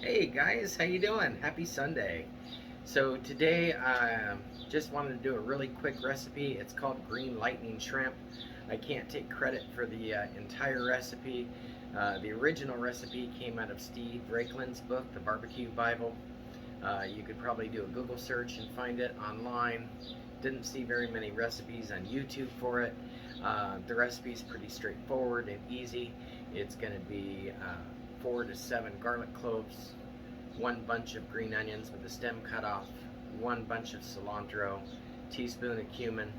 Hey guys, how you doing? Happy Sunday. So today I just wanted to do a really quick recipe. It's called green lightning shrimp. I can't take credit for the entire recipe. The original recipe came out of Steve Rakelin's book, The Barbecue Bible. You could probably do a Google search and find it online. Didn't see very many recipes on YouTube for it. The recipe is pretty straightforward and easy. It's going to be 4 to 7 garlic cloves, one bunch of green onions with the stem cut off, one bunch of cilantro, teaspoon of cumin,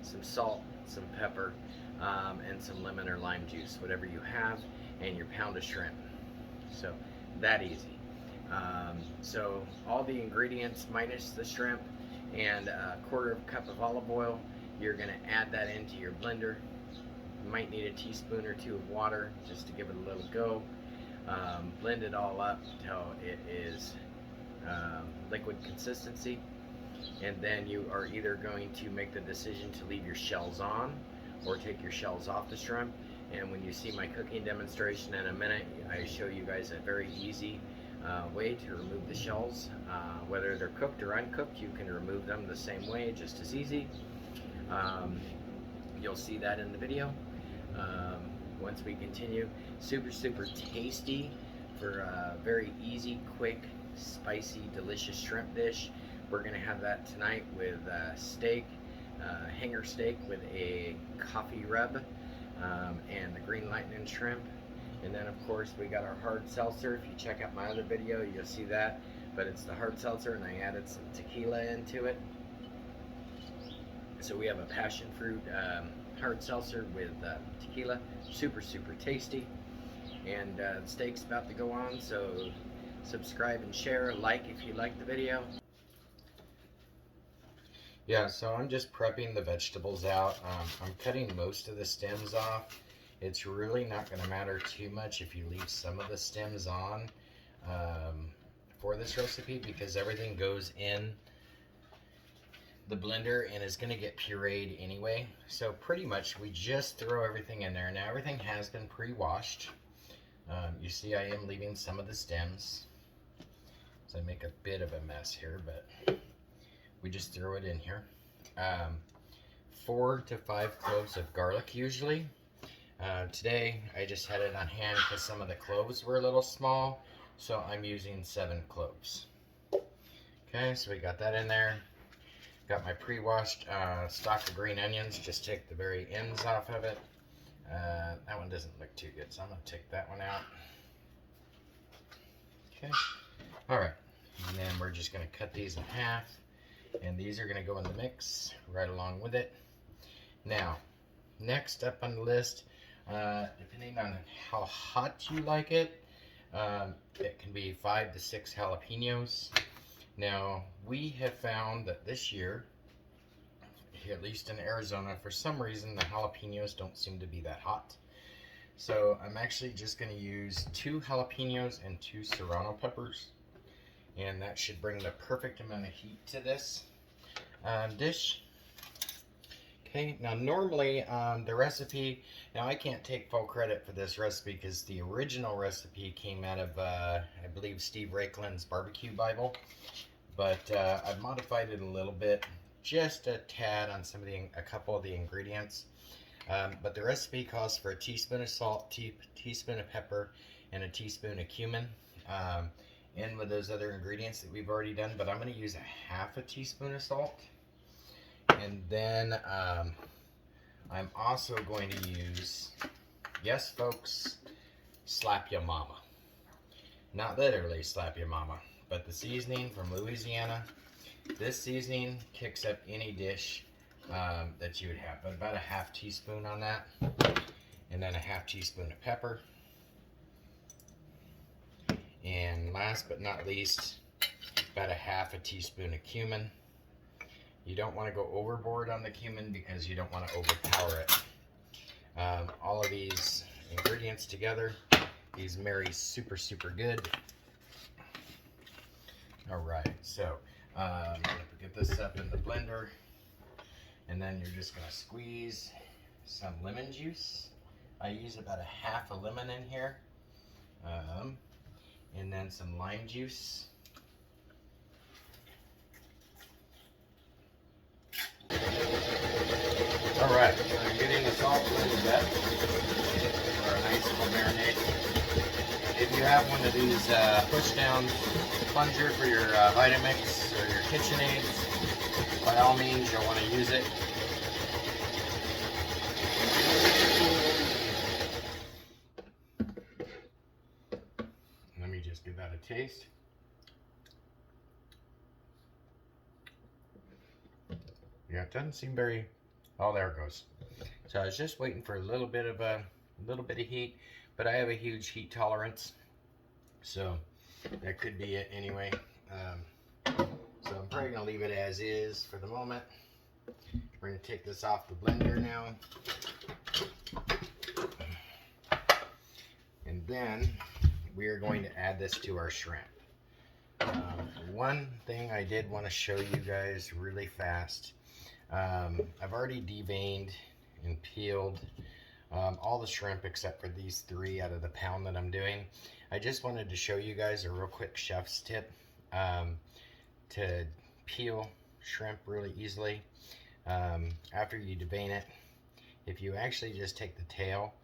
some salt, some pepper, and some lemon or lime juice, whatever you have, and your pound of shrimp. So that easy. So all the ingredients minus the shrimp and a quarter of a cup of olive oil. You're going to add that into your blender. You might need a teaspoon or two of water just to give it a little go. Blend it all up until it is liquid consistency, and then you are either going to make the decision to leave your shells on or take your shells off the shrimp. And when you see my cooking demonstration in a minute, I show you guys a very easy way to remove the shells. Whether they're cooked or uncooked, you can remove them the same way, just as easy. You'll see that in the video. Once we continue, super tasty for a very easy, quick, spicy, delicious shrimp dish. We're gonna have that tonight with steak, hanger steak with a coffee rub, and the green lightning shrimp. And then of course we got our hard seltzer. If you check out my other video, you'll see that. But it's the hard seltzer, and I added some tequila into it. So we have a passion fruit hard seltzer with tequila. Super tasty. And the steak's about to go on, so subscribe and share, like if you like the video. Yeah, so I'm just prepping the vegetables out. I'm cutting most of the stems off. It's really not going to matter too much if you leave some of the stems on for this recipe, because everything goes in the blender and is going to get pureed anyway. So pretty much we just throw everything in there. Now everything has been pre-washed. You see I am leaving some of the stems, so I make a bit of a mess here, but we just throw it in here. 4 to 5 cloves of garlic usually. Today I just had it on hand because some of the cloves were a little small, so I'm using 7 cloves. Okay, so we got that in there. Got my pre-washed stock of green onions. Just take the very ends off of it. That one doesn't look too good, so I'm going to take that one out. Okay. Alright. And then we're just going to cut these in half. And these are going to go in the mix right along with it. Now, next up on the list, depending on how hot you like it, it can be 5 to 6 jalapenos. Now, we have found that this year, at least in Arizona, for some reason the jalapenos don't seem to be that hot. So I'm actually just going to use 2 jalapenos and 2 serrano peppers, and that should bring the perfect amount of heat to this dish. Okay, now normally the recipe, now I can't take full credit for this recipe because the original recipe came out of, I believe, Steve Rakelin's Barbecue Bible. But I've modified it a little bit, just a tad on a couple of the ingredients. But the recipe calls for a teaspoon of salt, teaspoon of pepper, and a teaspoon of cumin. In with those other ingredients that we've already done, but I'm going to use a half a teaspoon of salt. And then I'm also going to use, yes folks, slap ya mama. Not literally slap ya mama, but the seasoning from Louisiana. This seasoning kicks up any dish that you would have, but about a half teaspoon on that. And then a half teaspoon of pepper. And last but not least, about a half a teaspoon of cumin. You don't want to go overboard on the cumin because you don't want to overpower it. All of these ingredients together, these marry super good. Alright, so I'm going to get this up in the blender, and then you're just going to squeeze some lemon juice. I use about a half a lemon in here. and then some lime juice. Alright, so I'm getting the salt a little bit for a nice little marinade. If you have one of these push down plunger for your Vitamix or your KitchenAids, by all means you'll want to use it. Let me just give that a taste. Yeah, it doesn't seem very... Oh, there it goes. So I was just waiting for a little bit of heat, but I have a huge heat tolerance, so that could be it anyway. So I'm probably gonna leave it as is for the moment. We're gonna take this off the blender now, and then we are going to add this to our shrimp. One thing I did want to show you guys really fast. I've already deveined and peeled all the shrimp except for these 3 out of the pound that I'm doing. I just wanted to show you guys a real quick chef's tip to peel shrimp really easily. After you devein it, if you actually just take the tail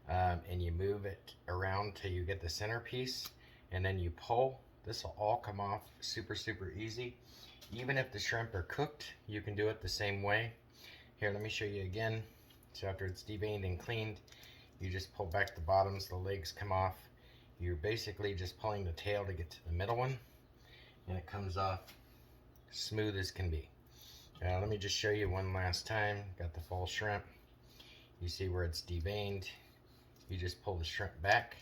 and you move it around till you get the centerpiece, and then you pull, this will all come off super easy. Even if the shrimp are cooked, you can do it the same way. Here, let me show you again. So after it's deveined and cleaned, you just pull back the bottoms, the legs come off. You're basically just pulling the tail to get to the middle one, and it comes off smooth as can be. Let me just show you one last time. Got the full shrimp. You see where it's deveined. You just pull the shrimp back,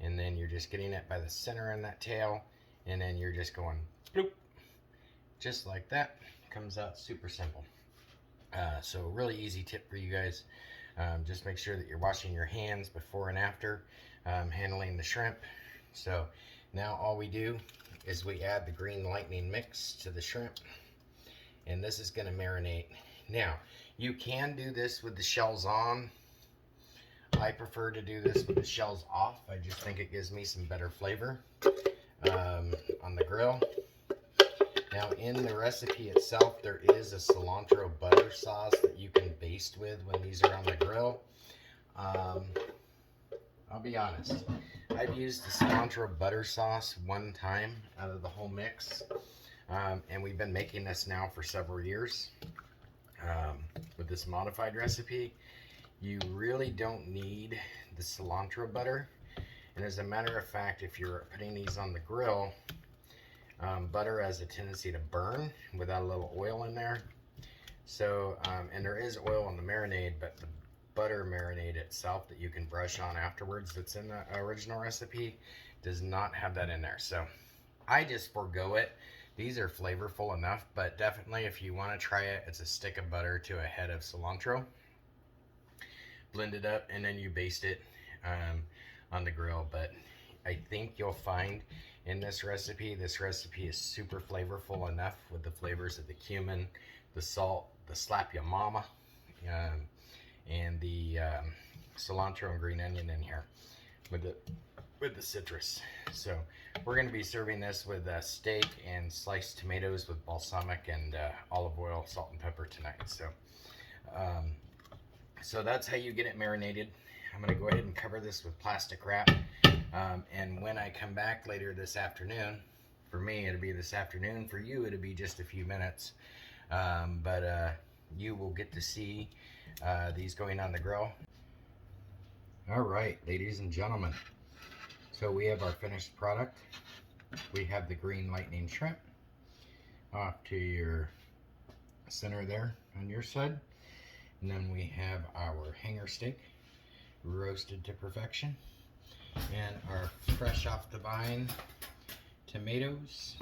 and then you're just getting it by the center in that tail, and then you're just going bloop. Just like that. Comes out super simple. So a really easy tip for you guys. Just make sure that you're washing your hands before and after handling the shrimp. So now all we do is we add the green lightning mix to the shrimp, and this is going to marinate. Now you can do this with the shells on. I prefer to do this with the shells off. I just think it gives me some better flavor on the grill. Now in the recipe itself, there is a cilantro butter sauce that you can baste with when these are on the grill. I'll be honest, I've used the cilantro butter sauce one time out of the whole mix, and we've been making this now for several years with this modified recipe. You really don't need the cilantro butter, and as a matter of fact, if you're putting these on the grill, butter has a tendency to burn without a little oil in there. So, and there is oil in the marinade, but the butter marinade itself that you can brush on afterwards that's in the original recipe does not have that in there. So I just forego it. These are flavorful enough, but definitely if you want to try it, it's a stick of butter to a head of cilantro. Blend it up, and then you baste it on the grill. But I think you'll find in this recipe is super flavorful enough with the flavors of the cumin, the salt, the slap ya mama, and the cilantro and green onion in here with the citrus. So we're going to be serving this with steak and sliced tomatoes with balsamic and olive oil, salt and pepper tonight. So that's how you get it marinated. I'm going to go ahead and cover this with plastic wrap. And when I come back later this afternoon, for me it'll be this afternoon, for you it'll be just a few minutes, but you will get to see these going on the grill. Alright, ladies and gentlemen, so we have our finished product. We have the green lightning shrimp off to your center there on your side, and then we have our hanger steak roasted to perfection, and our fresh off the vine tomatoes.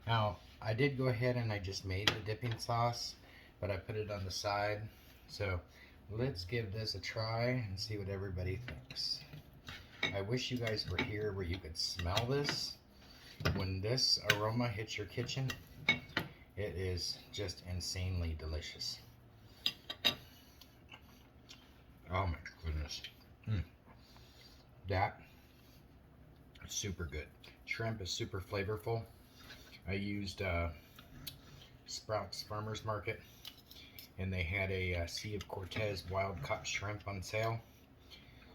Now I did go ahead and I just made the dipping sauce, but I put it on the side. So let's give this a try and see what everybody thinks. I wish you guys were here where you could smell this. When this aroma hits your kitchen, it is just insanely delicious. Oh my goodness. That Super good. Shrimp is super flavorful. I used Sprouts Farmers Market, and they had a Sea of Cortez wild caught shrimp on sale.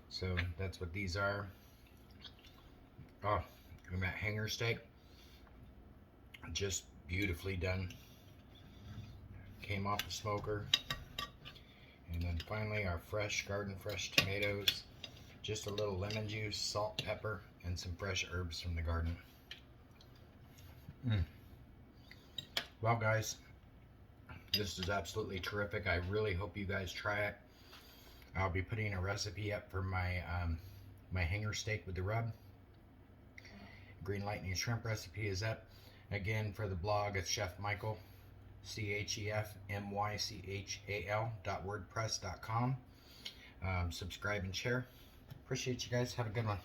So that's what these are. Oh, and that hanger steak, just beautifully done. Came off the smoker. And then finally our fresh, garden fresh tomatoes. Just a little lemon juice, salt, pepper, and some fresh herbs from the garden. Well guys, this is absolutely terrific. I really hope you guys try it. I'll be putting a recipe up for my my hanger steak with the rub. Green Lightning shrimp recipe is up. Again, for the blog, it's Chef Michael, ChefMychal.wordpress.com. Subscribe and share. Appreciate you guys. Have a good one.